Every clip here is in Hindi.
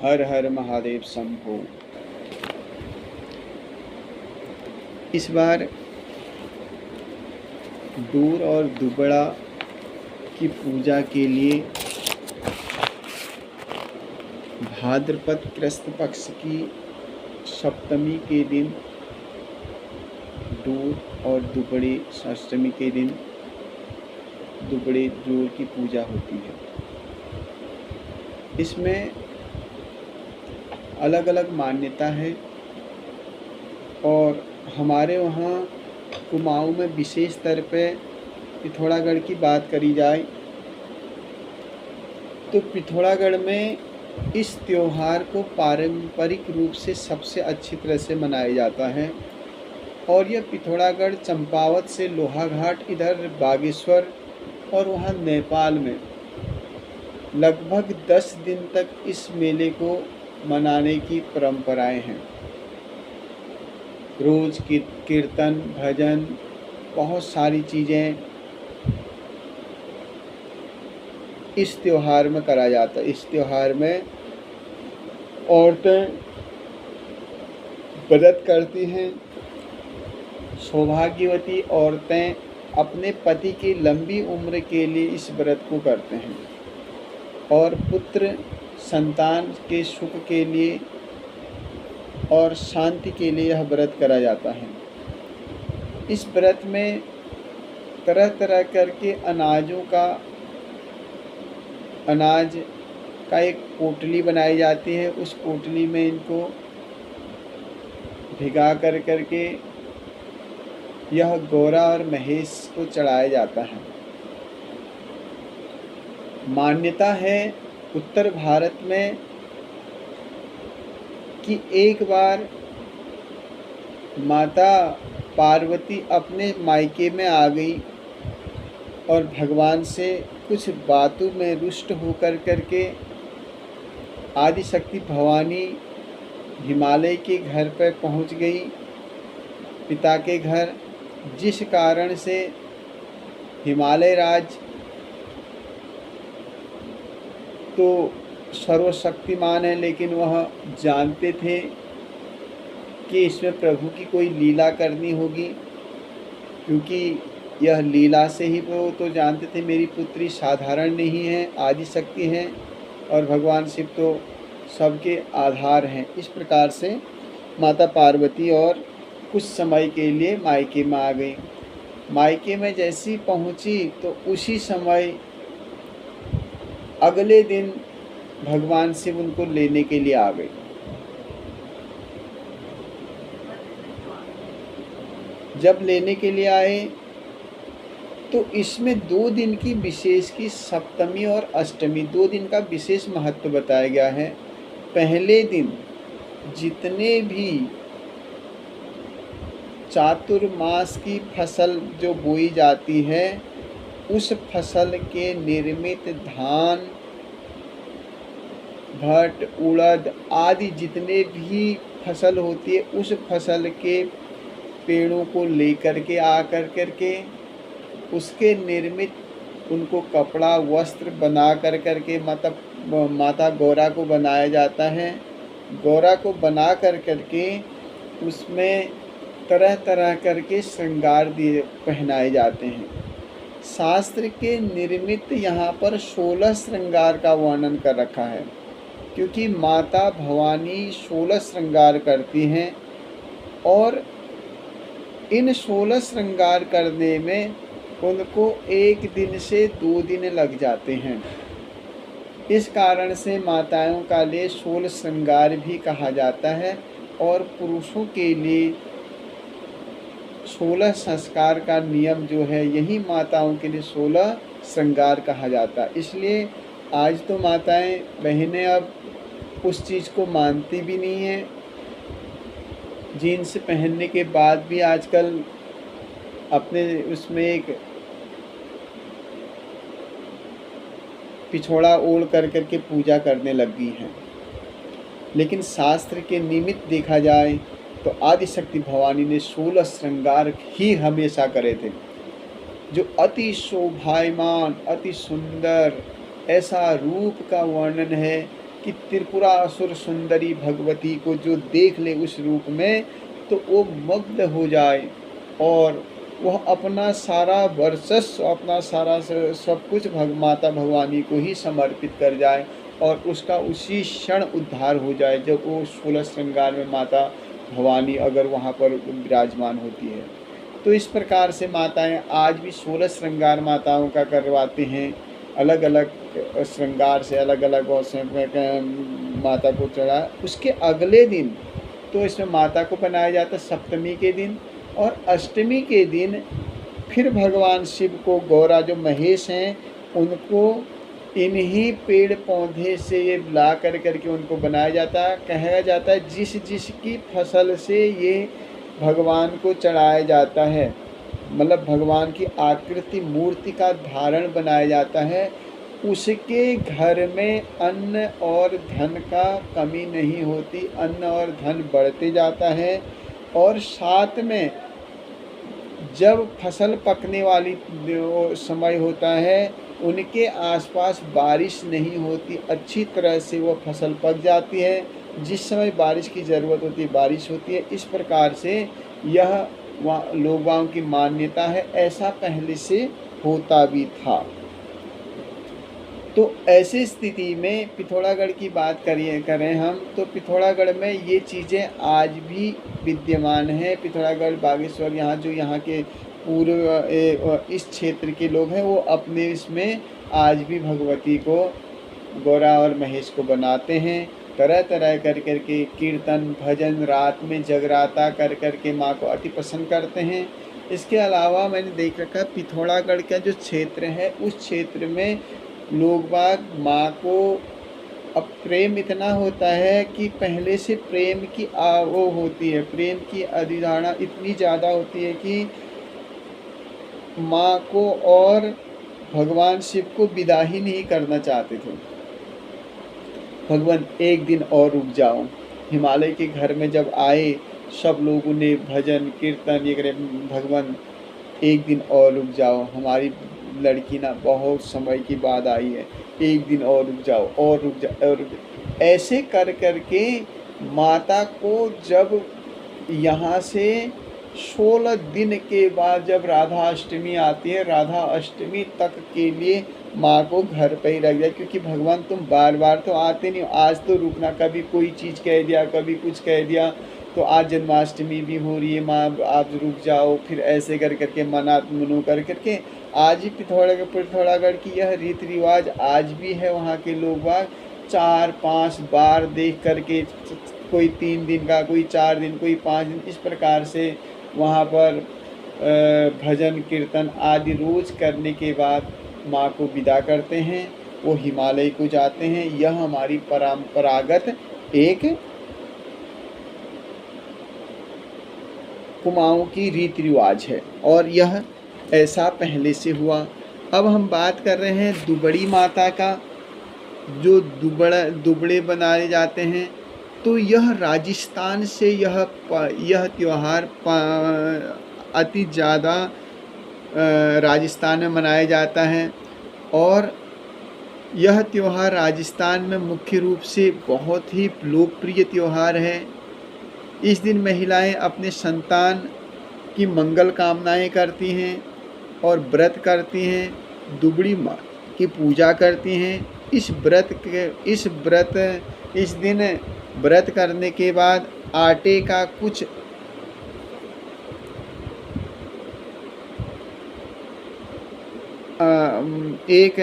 हर हर महादेव शंभो। इस बार दूर और दुबड़ा की पूजा के लिए भाद्रपद कृष्ण पक्ष की सप्तमी के दिन दूर और दुबड़े अष्टमी के दिन दुबड़े जोड़ की पूजा होती है। इसमें अलग अलग मान्यता है और हमारे वहाँ कुमाऊँ में विशेष तौर पे पिथौरागढ़ की बात करी जाए तो पिथौरागढ़ में इस त्योहार को पारंपरिक रूप से सबसे अच्छी तरह से मनाया जाता है। और यह पिथौरागढ़ चंपावत से लोहाघाट, इधर बागेश्वर और वहाँ नेपाल में लगभग 10 दिन तक इस मेले को मनाने की परंपराएं हैं। रोज कीर्तन, भजन, बहुत सारी चीज़ें इस त्योहार में करा जाता है। इस त्योहार में औरतें व्रत करती हैं। सौभाग्यवती औरतें अपने पति की लंबी उम्र के लिए इस व्रत को करते हैं और पुत्र संतान के सुख के लिए और शांति के लिए यह व्रत करा जाता है। इस व्रत में तरह तरह करके अनाज का एक पोटली बनाई जाती है। उस पोटली में इनको भिगा करके यह गौरा और महेश को चढ़ाया जाता है। मान्यता है उत्तर भारत में कि एक बार माता पार्वती अपने मायके में आ गई और भगवान से कुछ बातों में रुष्ट होकर करके आदिशक्ति भवानी हिमालय के घर पर पहुंच गई, पिता के घर, जिस कारण से हिमालय राज तो सर्वशक्तिमान है, लेकिन वह जानते थे कि इसमें प्रभु की कोई लीला करनी होगी, क्योंकि यह लीला से ही वो तो जानते थे मेरी पुत्री साधारण नहीं है, आदिशक्ति हैं और भगवान शिव तो सबके आधार हैं। इस प्रकार से माता पार्वती और कुछ समय के लिए मायके में आ गई। मायके में जैसी पहुंची तो उसी समय अगले दिन भगवान शिव उनको लेने के लिए आ गए। जब लेने के लिए आए तो इसमें 2 दिन की विशेष की सप्तमी और अष्टमी 2 दिन का विशेष महत्व बताया गया है। पहले दिन जितने भी चातुर्मास की फसल जो बोई जाती है उस फसल के निर्मित धान, भट, उड़द आदि जितने भी फसल होती है उस फसल के पेड़ों को लेकर के आकर करके उसके निर्मित उनको कपड़ा वस्त्र बना करके मतलब माता गौरा को बनाया जाता है। गौरा को बना करके उसमें तरह तरह करके श्रृंगार दिए पहनाए जाते हैं। शास्त्र के निर्मित यहाँ पर 16 श्रृंगार का वर्णन कर रखा है, क्योंकि माता भवानी 16 श्रृंगार करती हैं और इन 16 श्रृंगार करने में उनको 1 दिन से 2 दिन लग जाते हैं। इस कारण से माताओं का लिए 16 श्रृंगार भी कहा जाता है और पुरुषों के लिए 16 संस्कार का नियम जो है यही माताओं के लिए 16 श्रृंगार कहा जाता है। इसलिए आज तो माताएं बहनें अब उस चीज़ को मानती भी नहीं हैं। जीन्स पहनने के बाद भी आजकल अपने उसमें एक पिछोड़ा ओढ़ करके पूजा करने लग गई हैं। लेकिन शास्त्र के निमित्त देखा जाए तो आदिशक्ति भवानी ने 16 श्रृंगार ही हमेशा करे थे, जो अति शोभायमान, अति सुंदर ऐसा रूप का वर्णन है कि त्रिपुरा असुर सुंदरी भगवती को जो देख ले उस रूप में तो वो मग्न हो जाए और वह अपना सारा वर्चस्व, अपना सारा सब कुछ माता भगवानी को ही समर्पित कर जाए और उसका उसी क्षण उद्धार हो जाए जब वो 16 श्रृंगार में माता भवानी अगर वहाँ पर विराजमान होती है। तो इस प्रकार से माताएं आज भी 16 श्रृंगार माताओं का करवाते हैं, अलग अलग श्रृंगार से अलग अलग माता को चढ़ा। उसके अगले दिन तो इसमें माता को बनाया जाता है सप्तमी के दिन, और अष्टमी के दिन फिर भगवान शिव को, गौरा जो महेश हैं उनको इन्हीं पेड़ पौधे से ये ला करके उनको बनाया जाता है। कहा जाता है जिसकी फसल से ये भगवान को चढ़ाया जाता है, मतलब भगवान की आकृति मूर्ति का धारण बनाया जाता है, उसके घर में अन्न और धन का कमी नहीं होती, अन्न और धन बढ़ते जाता है। और साथ में जब फसल पकने वाली समय होता है उनके आसपास बारिश नहीं होती, अच्छी तरह से वो फसल पक जाती है, जिस समय बारिश की ज़रूरत होती है बारिश होती है। इस प्रकार से यह लोगों की मान्यता है, ऐसा पहले से होता भी था। तो ऐसी स्थिति में पिथौरागढ़ की बात करें हम तो पिथौरागढ़ में ये चीज़ें आज भी विद्यमान हैं। पिथौरागढ़, बागेश्वर, यहाँ के पूर्व इस क्षेत्र के लोग हैं वो अपने इसमें आज भी भगवती को, गौरा और महेश को बनाते हैं। तरह तरह करके कीर्तन भजन रात में जगराता करके माँ को अति पसंद करते हैं। इसके अलावा मैंने देख रखा पिथौरागढ़ का जो क्षेत्र है उस क्षेत्र में लोग बाग माँ को अब प्रेम इतना होता है कि पहले से प्रेम की वो होती है, प्रेम की अधिधारणा इतनी ज़्यादा होती है कि माँ को और भगवान शिव को विदा ही नहीं करना चाहते थे। भगवान एक दिन और रुक जाओ। हिमालय के घर में जब आए सब लोगों ने भजन कीर्तन ये करे, भगवान एक दिन और रुक जाओ, हमारी लड़की ना बहुत समय की बाद आई है, एक दिन और रुक जाओ और रुक जाओ और रुक जाओ। ऐसे कर के माता को जब यहाँ से 16 दिन के बाद जब राधा अष्टमी आती है, राधा अष्टमी तक के लिए माँ को घर पे ही रख दिया, क्योंकि भगवान तुम बार बार तो आते नहीं, आज तो रुकना, कभी कोई चीज़ कह दिया कभी कुछ कह दिया, तो आज जन्माष्टमी भी हो रही है माँ आप रुक जाओ। फिर ऐसे करके मनो करके आज ही पिथौरागढ़ की यह रीति रिवाज आज भी है। वहाँ के लोग 4-5 बार देख करके, कोई 3 दिन का, कोई 4 दिन, कोई 5 दिन, इस प्रकार से वहाँ पर भजन कीर्तन आदि रोज करने के बाद माँ को विदा करते हैं, वो हिमालय को जाते हैं। यह हमारी परंपरागत एक कुमाऊँ की रीति रिवाज है और यह ऐसा पहले से हुआ। अब हम बात कर रहे हैं दुबड़ी माता का, जो दुबड़े बनाए जाते हैं। तो यह राजस्थान से यह त्यौहार अति ज़्यादा राजस्थान में मनाया जाता है और यह त्यौहार राजस्थान में मुख्य रूप से बहुत ही लोकप्रिय त्यौहार है। इस दिन महिलाएं अपने संतान की मंगल कामनाएं करती हैं और व्रत करती हैं, दुबड़ी माँ की पूजा करती हैं। इस दिन व्रत करने के बाद आटे का कुछ एक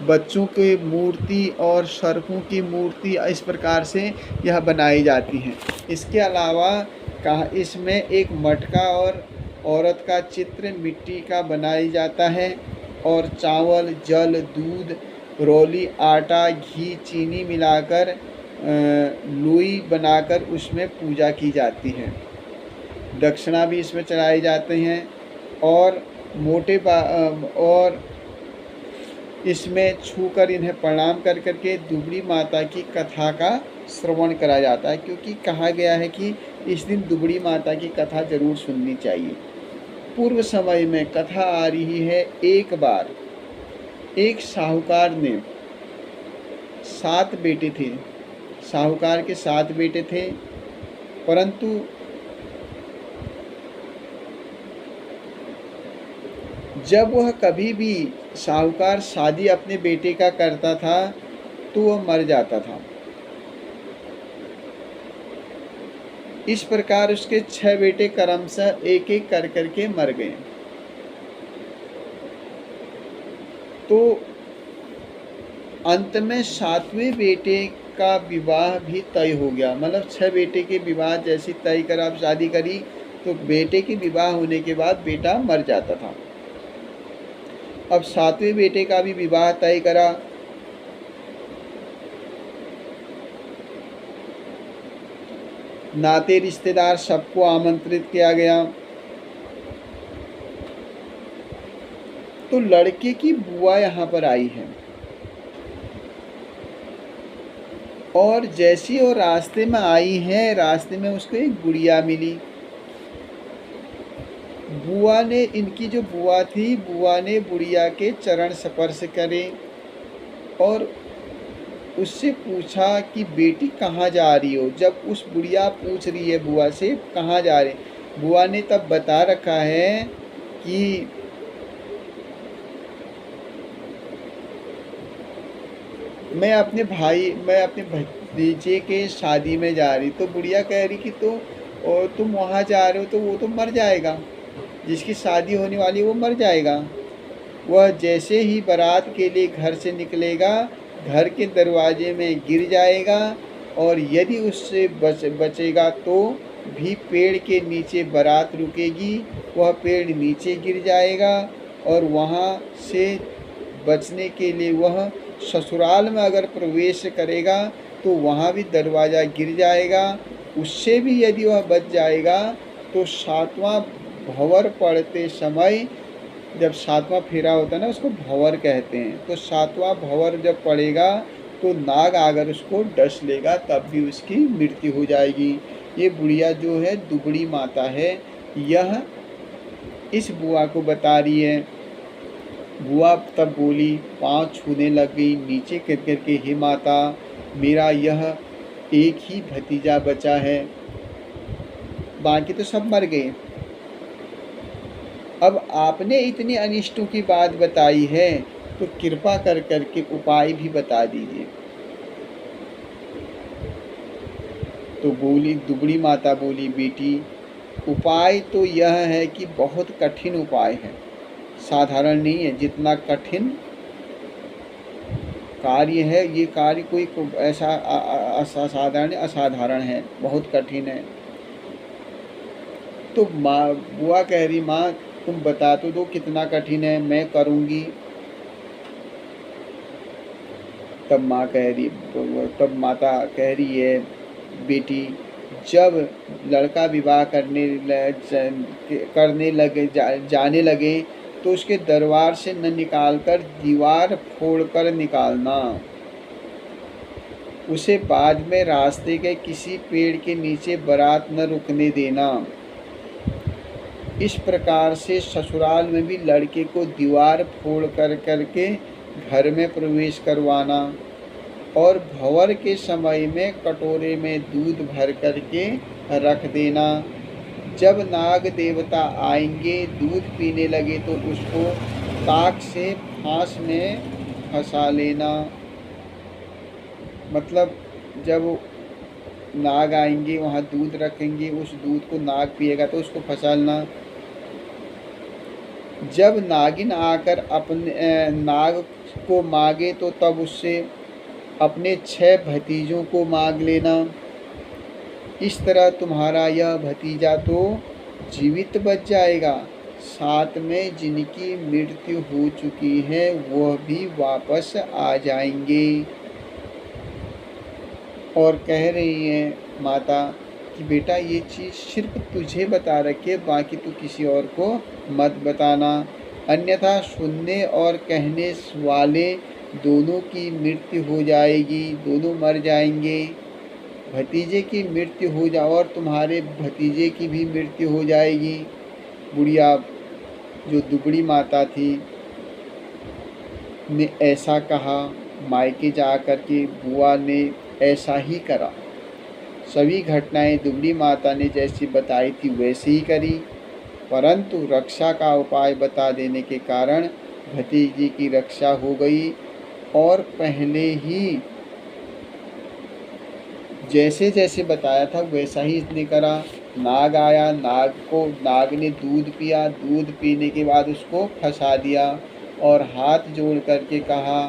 बच्चों की मूर्ति और सर्पों की मूर्ति इस प्रकार से यह बनाई जाती हैं। इसके अलावा इसमें एक मटका और औरत का चित्र मिट्टी का बनाया जाता है और चावल, जल, दूध, रोली, आटा, घी, चीनी मिलाकर लोई बनाकर उसमें पूजा की जाती है। दक्षिणा भी इसमें चढ़ाए जाते हैं और और इसमें छूकर इन्हें प्रणाम कर करके दुबड़ी माता की कथा का श्रवण करा जाता है, क्योंकि कहा गया है कि इस दिन दुबड़ी माता की कथा जरूर सुननी चाहिए। पूर्व समय में कथा आ रही है, एक बार एक साहूकार ने 7 बेटे थे, साहूकार के 7 बेटे थे, परंतु जब वह कभी भी साहूकार शादी अपने बेटे का करता था तो वह मर जाता था। इस प्रकार उसके 6 बेटे क्रमशः एक एक कर करके मर गए। तो अंत में 7वें बेटे का विवाह भी तय हो गया। मतलब 6 बेटे के विवाह जैसी तय कर आप शादी करी तो बेटे के विवाह होने के बाद बेटा मर जाता था। अब 7वें बेटे का भी विवाह तय करा। नाते रिश्तेदार सबको आमंत्रित किया गया। तो लड़के की बुआ यहाँ पर आई है और जैसी वो रास्ते में आई है, रास्ते में उसको एक गुड़िया मिली। बुआ ने, इनकी जो बुआ थी, बुआ ने बुढ़िया के चरण स्पर्श करे और उससे पूछा कि बेटी कहाँ जा रही हो। जब उस बुढ़िया पूछ रही है बुआ से कहाँ जा रही, बुआ ने तब बता रखा है कि मैं अपने भतीजे के शादी में जा रही। तो बुढ़िया कह रही कि तो और तुम वहाँ जा रहे हो तो वो तो मर जाएगा, जिसकी शादी होने वाली वो मर जाएगा। वह जैसे ही बारात के लिए घर से निकलेगा, घर के दरवाजे में गिर जाएगा और यदि उससे बचेगा तो भी पेड़ के नीचे बारात रुकेगी, वह पेड़ नीचे गिर जाएगा और वहाँ से बचने के लिए वह ससुराल में अगर प्रवेश करेगा तो वहाँ भी दरवाज़ा गिर जाएगा। उससे भी यदि वह बच जाएगा तो 7वां भंवर पड़ते समय, जब 7वां फेरा होता है ना उसको भंवर कहते हैं, तो 7वां भंवर जब पड़ेगा तो नाग अगर उसको डस लेगा तब भी उसकी मृत्यु हो जाएगी। ये बुढ़िया जो है दुबड़ी माता है, यह इस बुआ को बता रही है। बुआ तब बोली, पाँव छूने लग गई नीचे कर कर के, हे माता, मेरा यह एक ही भतीजा बचा है, बाकी तो सब मर गए। अब आपने इतनी अनिष्टों की बात बताई है तो कृपा कर कर के उपाय भी बता दीजिए। तो बोली, दुबड़ी माता बोली, बेटी उपाय तो यह है कि बहुत कठिन उपाय है, साधारण नहीं है। जितना कठिन कार्य है ये कार्य कोई ऐसा असाधारण असाधारण है, बहुत कठिन है। तो माँ, बुआ कह रही, माँ तुम बता तो दो कितना कठिन है, मैं करूँगी। तब माता कह रही है, बेटी जब लड़का विवाह जाने लगे तो उसके दरबार से न निकालकर दीवार फोड़कर निकालना, उसे बाद में रास्ते के किसी पेड़ के नीचे बारात न रुकने देना। इस प्रकार से ससुराल में भी लड़के को दीवार फोड़ कर करके घर में प्रवेश करवाना और भंवर के समय में कटोरे में दूध भर करके रख देना। जब नाग देवता आएंगे दूध पीने लगे तो उसको ताक से फांस में फंसा लेना। मतलब जब नाग आएंगे वहाँ दूध रखेंगे, उस दूध को नाग पिएगा तो उसको फंसाना। जब नागिन आकर अपने नाग को मांगे तो तब उससे अपने 6 भतीजों को मांग लेना। इस तरह तुम्हारा यह भतीजा तो जीवित बच जाएगा, साथ में जिनकी मृत्यु हो चुकी है वह भी वापस आ जाएंगे। और कह रही है माता कि बेटा ये चीज़ सिर्फ तुझे बता रखी है, बाकी तू किसी और को मत बताना, अन्यथा सुनने और कहने वाले दोनों की मृत्यु हो जाएगी, दोनों मर जाएंगे। भतीजे की मृत्यु हो जा और तुम्हारे भतीजे की भी मृत्यु हो जाएगी। बुढ़िया जो दुबड़ी माता थी ने ऐसा कहा मायके जा कर के बुआ ने ऐसा ही करा। सभी घटनाएं दुबली माता ने जैसी बताई थी वैसे ही करी, परंतु रक्षा का उपाय बता देने के कारण भतीजी की रक्षा हो गई और पहले ही जैसे जैसे बताया था वैसा ही इसने करा। नाग आया, नाग ने दूध पिया, दूध पीने के बाद उसको फंसा दिया और हाथ जोड़ करके कहा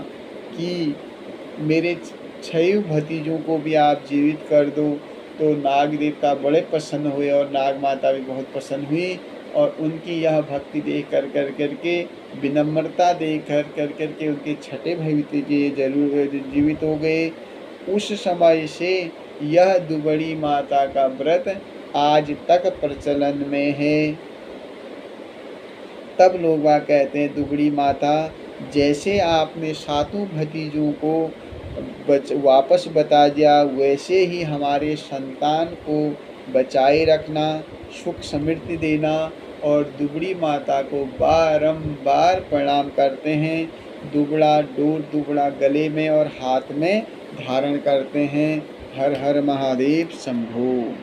कि मेरे 6 भतीजों को भी आप जीवित कर दो। तो नाग देवता बड़े प्रसन्न हुए और नाग माता भी बहुत प्रसन्न हुई और उनकी यह भक्ति देख कर करके, विनम्रता देख कर करके उनके 6 भतीजे जरूर जीवित हो गए। उस समय से यह दुबड़ी माता का व्रत आज तक प्रचलन में है। तब लोग वह कहते हैं दुबड़ी माता, जैसे आपने 7 भतीजों को वापस बता दिया वैसे ही हमारे संतान को बचाए रखना, सुख समृद्धि देना। और दुबड़ी माता को बारंबार प्रणाम करते हैं। दुबड़ा गले में और हाथ में धारण करते हैं। हर हर महादेव शंभो।